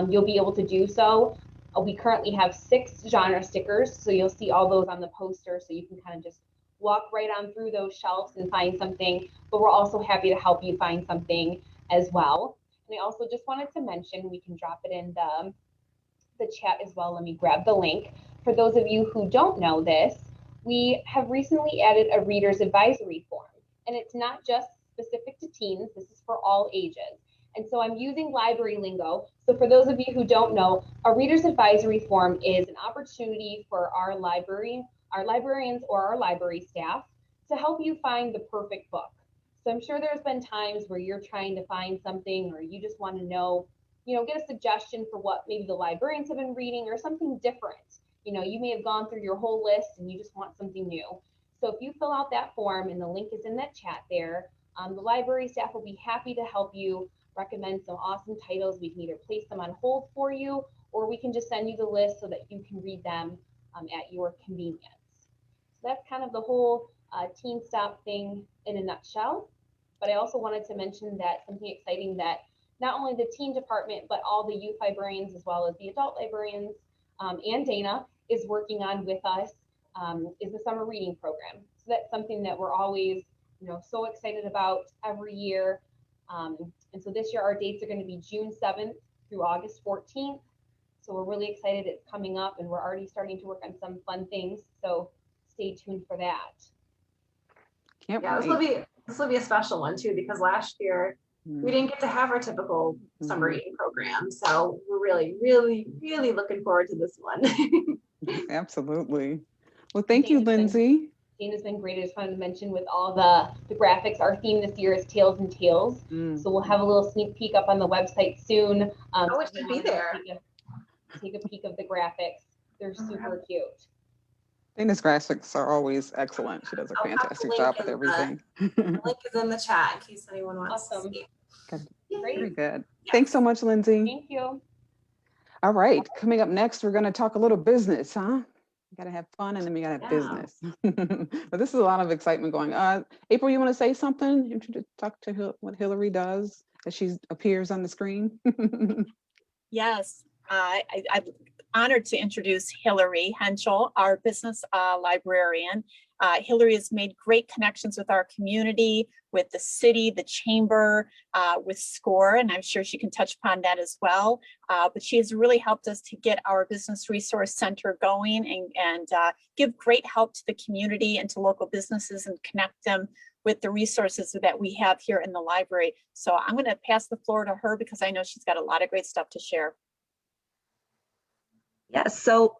you'll be able to do so. We currently have 6 genre stickers, so you'll see all those on the poster, so you can kind of just walk right on through those shelves and find something, but we're also happy to help you find something as well. And I also just wanted to mention, we can drop it in the chat as well. Let me grab the link. For those of you who don't know this, we have recently added a reader's advisory form. And it's not just specific to teens, this is for all ages. And so I'm using library lingo. So for those of you who don't know, a reader's advisory form is an opportunity for our librarians or our library staff to help you find the perfect book. So I'm sure there's been times where you're trying to find something, or you just want to know, get a suggestion for what maybe the librarians have been reading or something different. You may have gone through your whole list and you just want something new. So if you fill out that form, and the link is in that chat there, the library staff will be happy to help you recommend some awesome titles. We can either place them on hold for you, or we can just send you the list so that you can read them at your convenience. So that's kind of the whole Teen Stop thing in a nutshell. But I also wanted to mention that something exciting that not only the teen department, but all the youth librarians, as well as the adult librarians, and Dana is working on with us, is the summer reading program. So that's something that we're always, so excited about every year. And so this year our dates are going to be June 7th through August 14th. So we're really excited it's coming up, and we're already starting to work on some fun things. So stay tuned for that. Can't Yeah, this will be a special one too, because last year we didn't get to have our typical summer reading program. So we're really, really, really looking forward to this one. Absolutely. Well, thank you, Lindsay. Dana's been great. I just wanted to mention, with all the graphics, our theme this year is Tales and Tales. So we'll have a little sneak peek up on the website soon. I wish to be there. Take a peek of the graphics. They're super cute. Dana's graphics are always excellent. She does a fantastic job with everything. The link is in the chat in case anyone wants to see. Very good. Thanks so much, Lindsay. Thank you. All right, coming up next, we're going to talk a little business, huh? We got to have fun, and then we got to have business. But this is a lot of excitement going on. April, you want to say something? You should talk to what Hillary does as she appears on the screen. Yes, I'm honored to introduce Hillary Henschel, our business librarian. Hillary has made great connections with our community, with the city, the chamber, with SCORE, and I'm sure she can touch upon that as well. But she has really helped us to get our Business Resource Center going and give great help to the community and to local businesses and connect them with the resources that we have here in the library. So I'm going to pass the floor to her because I know she's got a lot of great stuff to share. Yes, so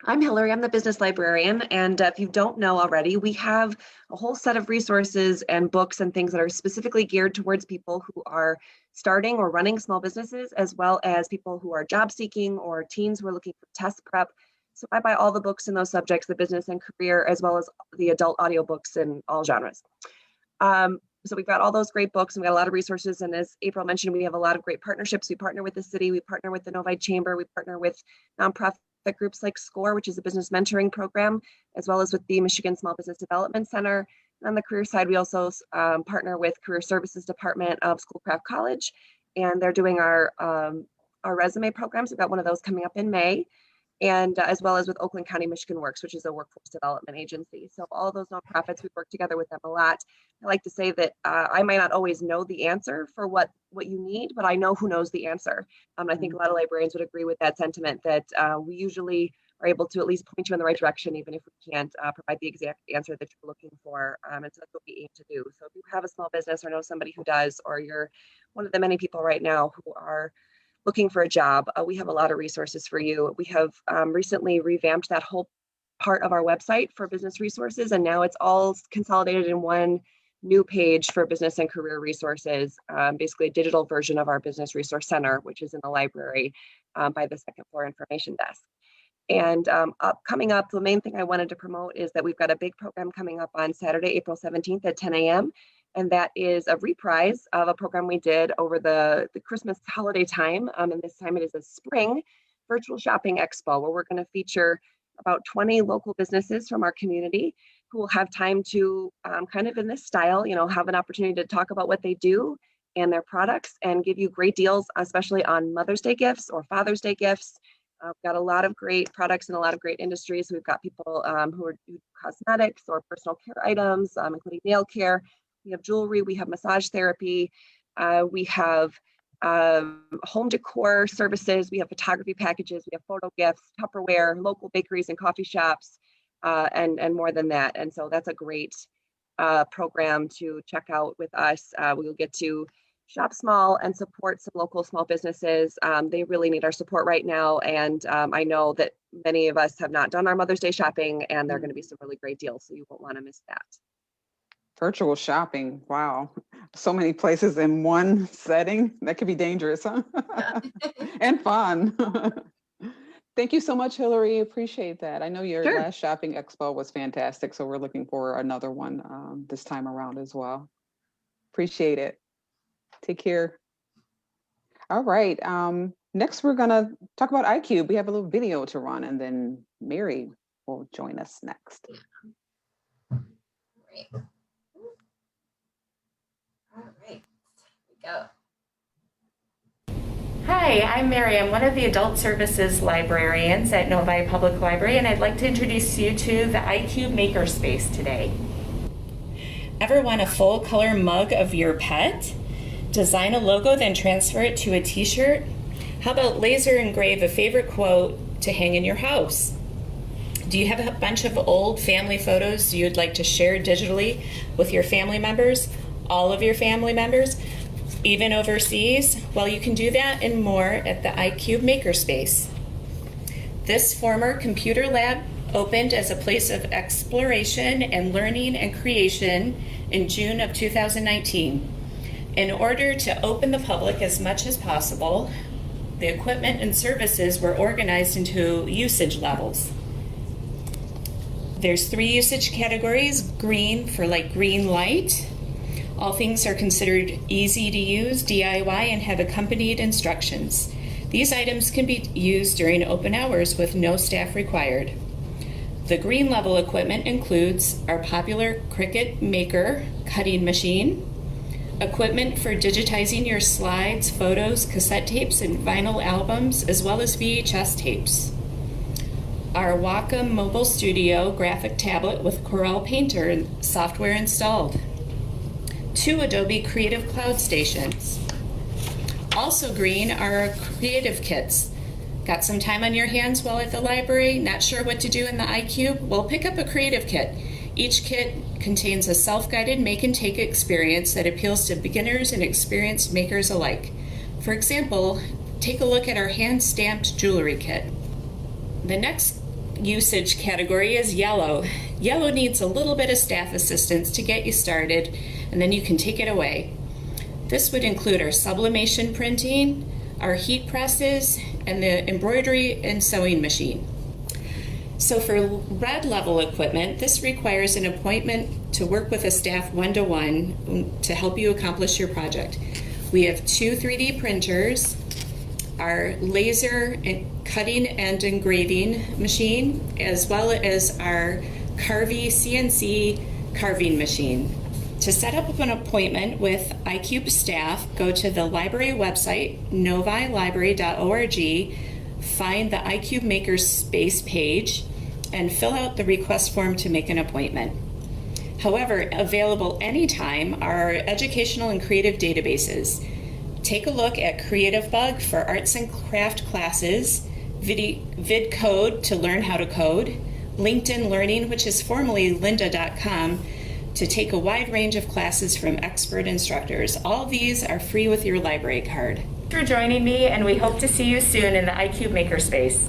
I'm Hillary, I'm the business librarian, and if you don't know already, we have a whole set of resources and books and things that are specifically geared towards people who are starting or running small businesses, as well as people who are job seeking or teens who are looking for test prep. So I buy all the books in those subjects, the business and career, as well as the adult audiobooks in all genres. So we've got all those great books, and we got a lot of resources. And as April mentioned, we have a lot of great partnerships. We partner with the city, we partner with the Novi Chamber, we partner with nonprofit groups like SCORE, which is a business mentoring program, as well as with the Michigan Small Business Development Center. And on the career side, we also partner with Career Services Department of Schoolcraft College, and they're doing our resume programs. We've got one of those coming up in May. And as well as with Oakland County Michigan Works, which is a workforce development agency. So all of those nonprofits, we work together with them a lot. I like to say that I might not always know the answer for what you need, but I know who knows the answer. I think a lot of librarians would agree with that sentiment, that we usually are able to at least point you in the right direction, even if we can't provide the exact answer that you're looking for. And so that's what we aim to do. So if you have a small business or know somebody who does, or you're one of the many people right now who are looking for a job, we have a lot of resources for you. We have recently revamped that whole part of our website for business resources, and now it's all consolidated in one new page for business and career resources, basically a digital version of our Business Resource Center, which is in the library by the second floor information desk. And coming up, the main thing I wanted to promote is that we've got a big program coming up on Saturday, April 17th at 10 a.m. And that is a reprise of a program we did over the Christmas holiday time. And this time it is a spring virtual shopping expo, where we're going to feature about 20 local businesses from our community who will have time to kind of in this style, have an opportunity to talk about what they do and their products and give you great deals, especially on Mother's Day gifts or Father's Day gifts. We've got a lot of great products in a lot of great industries. We've got people who do cosmetics or personal care items, including nail care. We have jewelry, we have massage therapy, we have home decor services, we have photography packages, we have photo gifts, Tupperware, local bakeries and coffee shops, and more than that. And so that's a great program to check out with us. We will get to shop small and support some local small businesses. They really need our support right now. And I know that many of us have not done our Mother's Day shopping, and there are going to be some really great deals, so you won't want to miss that. Virtual shopping. Wow. So many places in one setting. That could be dangerous, huh? And fun. Thank you so much, Hillary. Appreciate that. I know your last shopping expo was fantastic, so we're looking for another one this time around as well. Appreciate it. Take care. All right. Next, we're going to talk about iCube. We have a little video to run, and then Mary will join us next. Great. All right. Here we go. Hi, I'm Mary. I'm one of the Adult Services librarians at Novi Public Library, and I'd like to introduce you to the iCube Makerspace today. Ever want a full color mug of your pet? Design a logo, then transfer it to a t-shirt? How about laser engrave a favorite quote to hang in your house? Do you have a bunch of old family photos you'd like to share digitally with your family members? All of your family members? Even overseas? Well, you can do that and more at the iCube Makerspace. This former computer lab opened as a place of exploration and learning and creation in June of 2019. In order to open the public as much as possible, the equipment and services were organized into usage levels. There's 3 usage categories: green for like green light. All things are considered easy to use, DIY, and have accompanied instructions. These items can be used during open hours with no staff required. The green level equipment includes our popular Cricut Maker cutting machine, equipment for digitizing your slides, photos, cassette tapes, and vinyl albums, as well as VHS tapes. Our Wacom Mobile Studio graphic tablet with Corel Painter software installed. 2 Adobe Creative Cloud stations. Also green are our creative kits. Got some time on your hands while at the library? Not sure what to do in the iCube? Well, pick up a creative kit. Each kit contains a self-guided make and take experience that appeals to beginners and experienced makers alike. For example, take a look at our hand-stamped jewelry kit. The next usage category is yellow. Yellow needs a little bit of staff assistance to get you started, and then you can take it away. This would include our sublimation printing, our heat presses, and the embroidery and sewing machine. So for red level equipment, this requires an appointment to work with a staff one-to-one to help you accomplish your project. We have 2 3D printers, our laser cutting and engraving machine, as well as our Carvey CNC carving machine. To set up an appointment with iCube staff, go to the library website, novilibrary.org, find the iCube Makerspace page, and fill out the request form to make an appointment. However, available anytime are our educational and creative databases. Take a look at CreativeBug for arts and craft classes, VidCode to learn how to code, LinkedIn Learning, which is formerly lynda.com, to take a wide range of classes from expert instructors. All these are free with your library card. Thanks for joining me, and we hope to see you soon in the iCube Makerspace.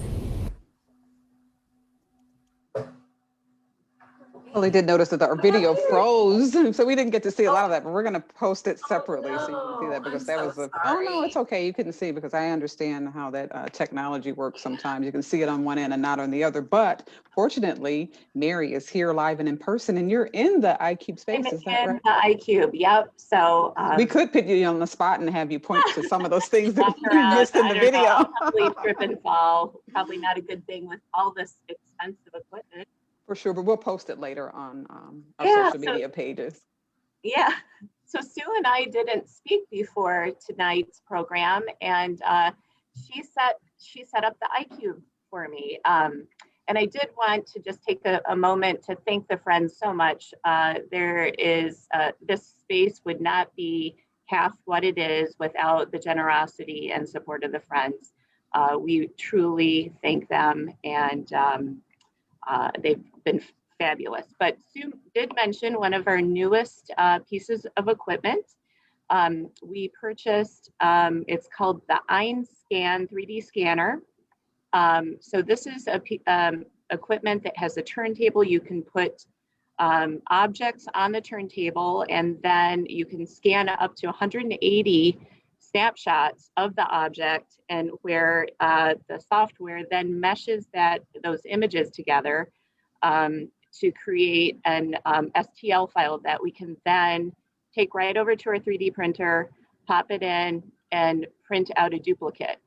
Well, I did notice that our video froze, so we didn't get to see a lot of that, but we're going to post it separately so you can see that, because that was oh no, it's okay. You couldn't see, because I understand how that technology works sometimes. You can see it on one end and not on the other. But fortunately, Mary is here live and in person, and you're in the iCube space. Is that right? The iCube, yep. So we could put you on the spot and have you point to some of those things that you missed in the video. I'll probably trip and fall. Probably not a good thing with all this expensive equipment. For sure, but we'll post it later on our social media pages. Yeah. So Sue and I didn't speak before tonight's program, and she set up the iCube for me. And I did want to just take a moment to thank the Friends so much. This space would not be half what it is without the generosity and support of the Friends. We truly thank them, and they've been fabulous. But Sue did mention one of our newest pieces of equipment. We purchased, it's called the EinScan 3D scanner. So this is equipment that has a turntable. You can put objects on the turntable, and then you can scan up to 180 snapshots of the object, and where the software then meshes those images together to create an STL file that we can then take right over to our 3D printer, pop it in, and print out a duplicate.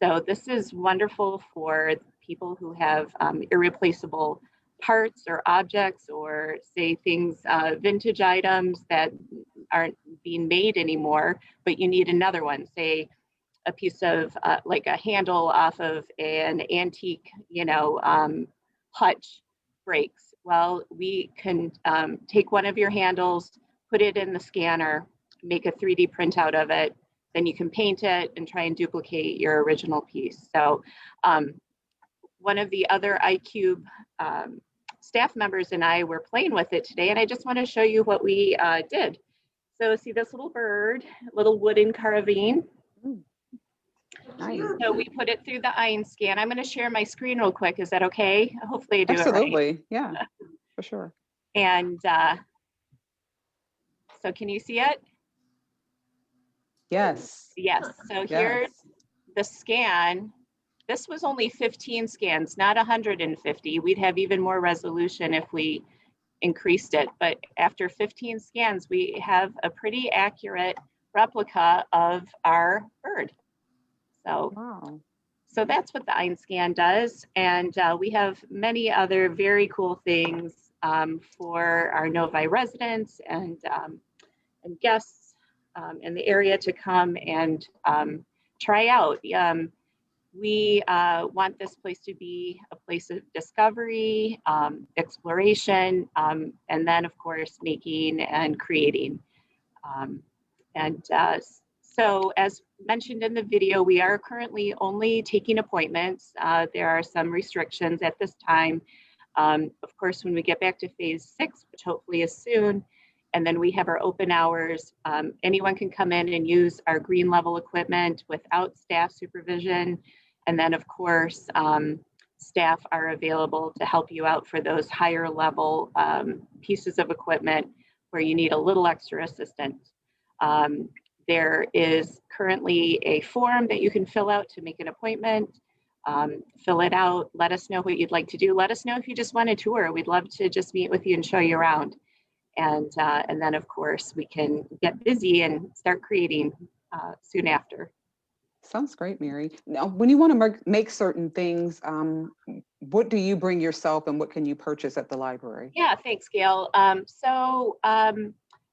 So this is wonderful for people who have irreplaceable parts or objects, or say things, vintage items that aren't being made anymore, but you need another one, say a piece of like a handle off of an antique, hutch breaks. Well, we can take one of your handles, put it in the scanner, make a 3D printout of it, then you can paint it and try and duplicate your original piece. So one of the other iCube staff members and I were playing with it today, and I just want to show you what we did. So see this little bird, little wooden carving. Nice. So we put it through the EinScan. I'm going to share my screen real quick. Is that okay? Hopefully I do Absolutely. it right. Yeah, for sure. And so can you see it? Yes. Yes. So here's the scan. This was only 15 scans, not 150. We'd have even more resolution if we increased it. But after 15 scans, we have a pretty accurate replica of our bird. So, wow. So that's what the EinScan does. And we have many other very cool things for our Novi residents and guests in the area to come and try out. We want this place to be a place of discovery, exploration, and then of course making and creating. So as mentioned in the video, we are currently only taking appointments. There are some restrictions at this time. Of course, when we get back to phase 6, which hopefully is soon, and then we have our open hours, anyone can come in and use our green level equipment without staff supervision. And then of course, staff are available to help you out for those higher level pieces of equipment where you need a little extra assistance. There is currently a form that you can fill out to make an appointment. Fill it out, let us know what you'd like to do. Let us know if you just want a tour. We'd love to just meet with you and show you around. And then of course we can get busy and start creating soon after. Sounds great, Mary. Now, when you want to make certain things, what do you bring yourself and what can you purchase at the library? Yeah, thanks, Gail.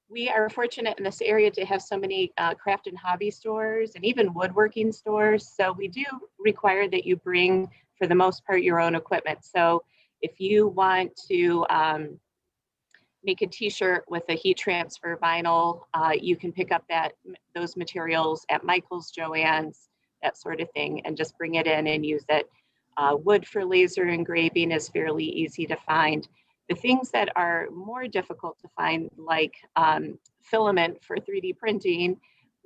We are fortunate in this area to have so many craft and hobby stores and even woodworking stores. So we do require that you bring, for the most part, your own equipment. So if you want to make a t-shirt with a heat transfer vinyl, you can pick up those materials at Michael's, Joann's, that sort of thing, and just bring it in and use it. Wood for laser engraving is fairly easy to find. The things that are more difficult to find, like filament for 3D printing,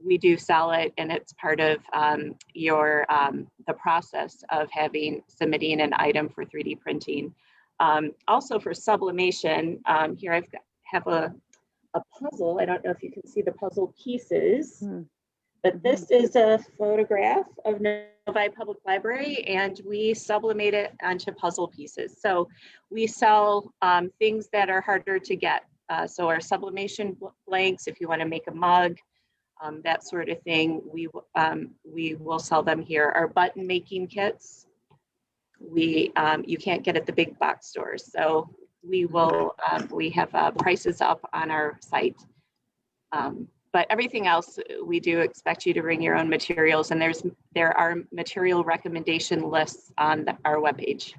we do sell it, and it's part of the process of submitting an item for 3D printing. Also for sublimation, here have a puzzle. I don't know if you can see the puzzle pieces, but this is a photograph of Novi Public Library, and we sublimate it onto puzzle pieces. So we sell things that are harder to get. So our sublimation blanks, if you want to make a mug, that sort of thing, we will sell them here. Our button making kits, you can't get at the big box stores. So we have prices up on our site. But everything else, we do expect you to bring your own materials, and there are material recommendation lists on our webpage.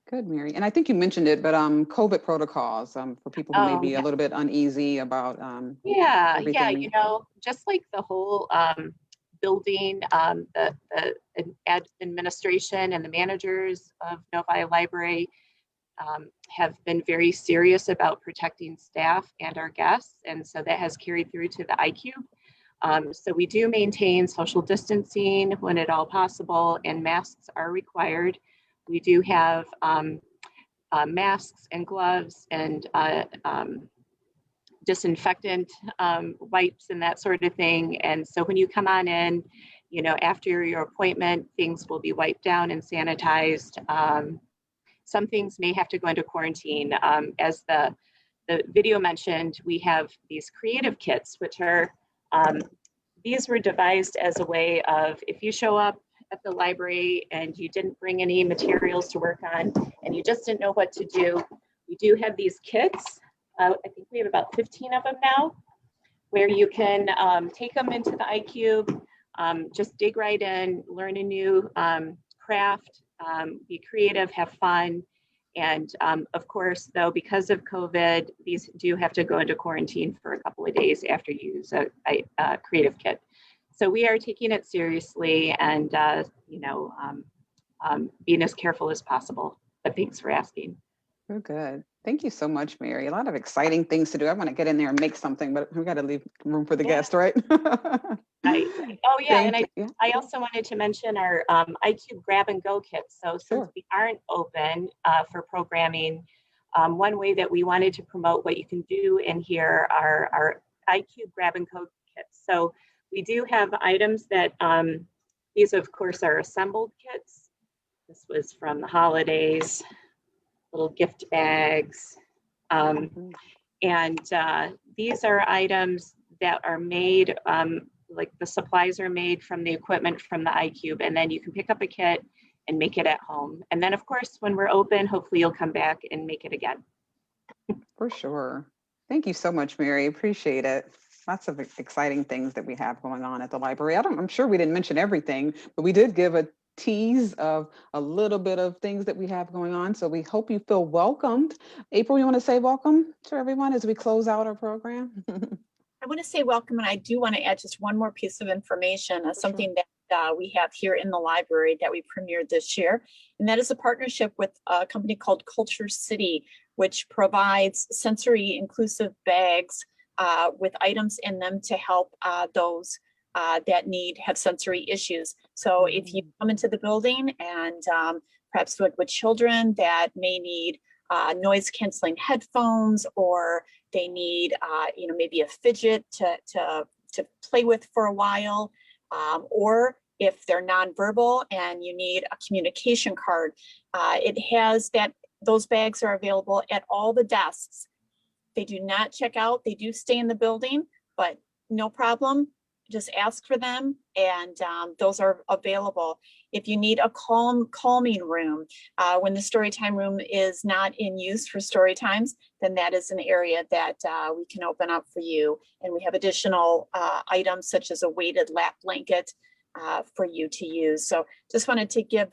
Good, Mary. And I think you mentioned it, but COVID protocols for people who may be a little bit uneasy about everything. You know, just like the whole building, the administration and the managers of Novi Library have been very serious about protecting staff and our guests, and so that has carried through to the iCube. So we do maintain social distancing when at all possible, and masks are required. We do have masks and gloves and disinfectant wipes and that sort of thing. And so when you come on in, you know, after your appointment, things will be wiped down and sanitized. Some things may have to go into quarantine. As the video mentioned, we have these creative kits, which are, these were devised as a way of, if you show up at the library and you didn't bring any materials to work on and you just didn't know what to do, we do have these kits. I think we have about 15 of them now, where you can take them into the iCube, just dig right in, learn a new craft, be creative, have fun. And of course, though, because of COVID, these do have to go into quarantine for a couple of days after you use a creative kit. So we are taking it seriously and, being as careful as possible. But thanks for asking. Oh, good. Thank you so much, Mary. A lot of exciting things to do. I want to get in there and make something, but we got to leave room for the guest, right? Right. Oh, yeah. And I also wanted to mention our iCube grab and go kits. So since we aren't open for programming, one way that we wanted to promote what you can do in here are our iCube grab and go kits. So we do have items that, these of course are assembled kits. This was from the holidays, little gift bags. And these are items that are made, like the supplies are made from the equipment from the iCube, and then you can pick up a kit and make it at home. And then of course, when we're open, hopefully you'll come back and make it again. For sure. Thank you so much, Mary. Appreciate it. Lots of exciting things that we have going on at the library. I'm sure we didn't mention everything, but we did give a tease of a little bit of things that we have going on. So we hope you feel welcomed. April, you want to say welcome to everyone as we close out our program? I want to say welcome, and I do want to add just one more piece of information, something that we have here in the library that we premiered this year, and that is a partnership with a company called Culture City, which provides sensory inclusive bags with items in them to help those that have sensory issues. So if you come into the building and perhaps with children that may need noise canceling headphones, or they need maybe a fidget to play with for a while, or if they're nonverbal and you need a communication card, those bags are available at all the desks. They do not check out. They do stay in the building, but no problem. Just ask for them, and those are available. If you need a calming room, when the Storytime room is not in use for story times, then that is an area that we can open up for you. And we have additional items such as a weighted lap blanket for you to use. So just wanted to give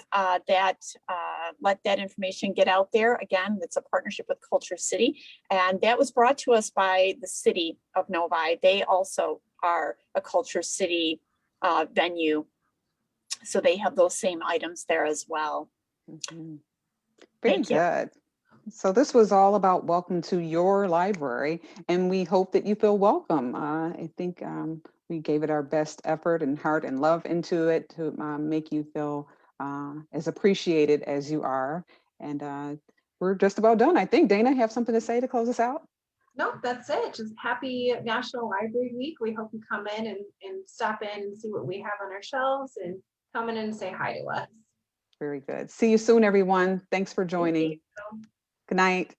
let that information get out there. Again, it's a partnership with Culture City, and that was brought to us by the city of Novi. They also are a Culture City venue, so they have those same items there as well. Very good. So this was all about welcome to your library, and we hope that you feel welcome. I think we gave it our best effort and heart and love into it to make you feel as appreciated as you are. And we're just about done. I think Dana, have something to say to close us out? No, that's it. Just happy National Library Week. We hope you come in and stop in and see what we have on our shelves and come in and say hi to us. Very good. See you soon, everyone. Thanks for joining. Good night.